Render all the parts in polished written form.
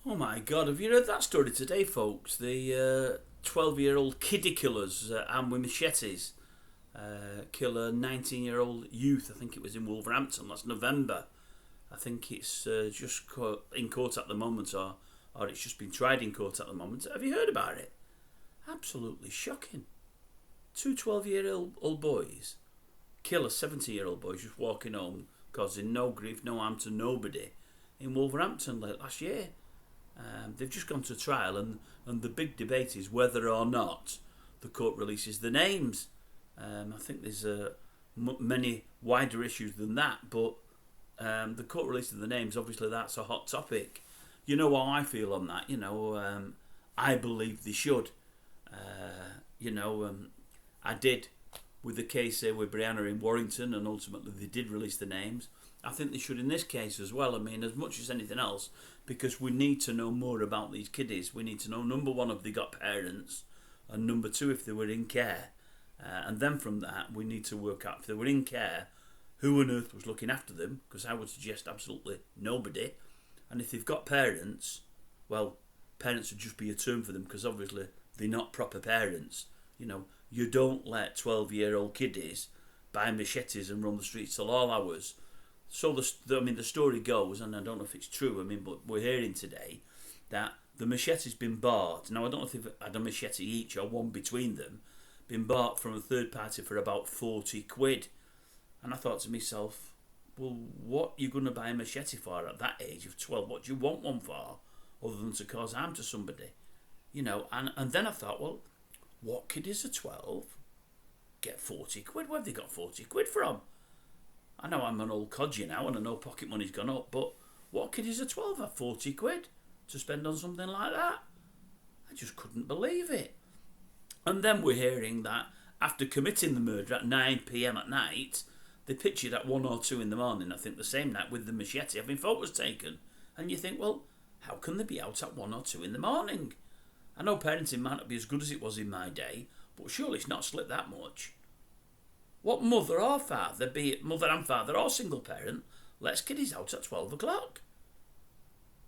Oh my God, have you heard that story today, folks? The 12-year-old kiddie killers armed with machetes kill a 19-year-old youth. I think it was in Wolverhampton last November. I think it's just in court at the moment, or it's just been tried in court at the moment. Have you heard about it? Absolutely shocking. Two 12-year-old boys kill a 70-year-old boy just walking home, causing no grief, no harm to nobody in Wolverhampton late last year. They've just gone to trial, and the big debate is whether or not the court releases the names. I think there's many wider issues than that, but the court releasing the names, obviously that's a hot topic. You know how I feel on that. I believe they should. I did with the case with Brianna in Warrington, and ultimately they did release the names. I think they should in this case as well. I mean, as much as anything else, because we need to know more about these kiddies. We need to know, number one, if they got parents, and number two, if they were in care. And then from that, we need to work out, if they were in care, who on earth was looking after them, because I would suggest absolutely nobody. And if they've got parents, well, parents would just be a term for them, because obviously they're not proper parents. You don't let 12-year-old kiddies buy machetes and run the streets till all hours. So the story goes, and I don't know if it's true, but we're hearing today that the machete's been bought. Now, I don't know if they've had a machete each or one between them, been bought from a third party for about 40 quid. And I thought to myself, well, what are you going to buy a machete for at that age of 12? What do you want one for, other than to cause harm to somebody? And then I thought, well, what kiddies are 12 get 40 quid? Where have they got 40 quid from? I know I'm an old codger now, and I know pocket money's gone up, but what kiddies are 12 have 40 quid to spend on something like that? I just couldn't believe it. And then we're hearing that after committing the murder at 9 p.m. at night, they pictured at 1 or 2 in the morning, I think the same night, with the machete having photos taken. And you think, well, how can they be out at 1 or 2 in the morning? I know parenting might not be as good as it was in my day, but surely it's not slipped that much. What mother or father, be it mother and father or single parent, lets kiddies out at 12 o'clock?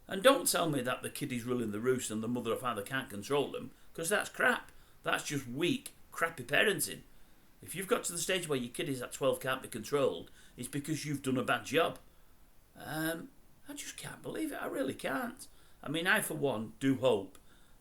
And don't tell me that the kiddies ruling the roost and the mother or father can't control them, because that's crap. That's just weak, crappy parenting. If you've got to the stage where your kiddies at 12 can't be controlled, it's because you've done a bad job. I just can't believe it. I really can't. I, for one, do hope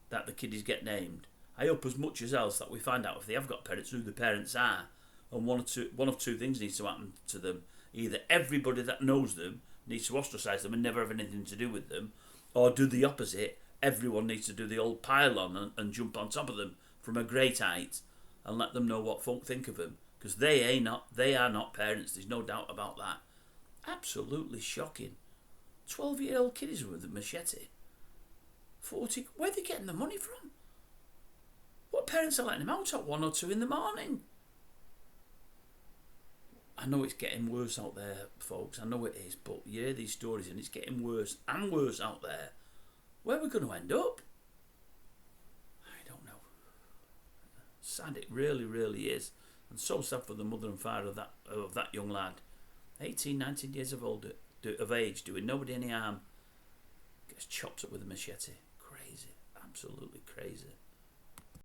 that the kiddies get named. I hope as much as else that we find out if they have got parents, who the parents are. And one of two things needs to happen to them. Either everybody that knows them needs to ostracise them and never have anything to do with them, or do the opposite. Everyone needs to do the old pile on and jump on top of them from a great height and let them know what folk think of them. Because they are not parents, there's no doubt about that. Absolutely shocking. 12-year-old kiddies with a machete. 40, where are they getting the money from? What parents are letting them out at 1 or 2 in the morning? I know it's getting worse out there, folks. I know it is, but you hear these stories and it's getting worse and worse out there. Where are we going to end up? I don't know. Sad, it really, really is. And so sad for the mother and father of that young lad. 18, 19 years of age, doing nobody any harm. Gets chopped up with a machete. Crazy. Absolutely crazy.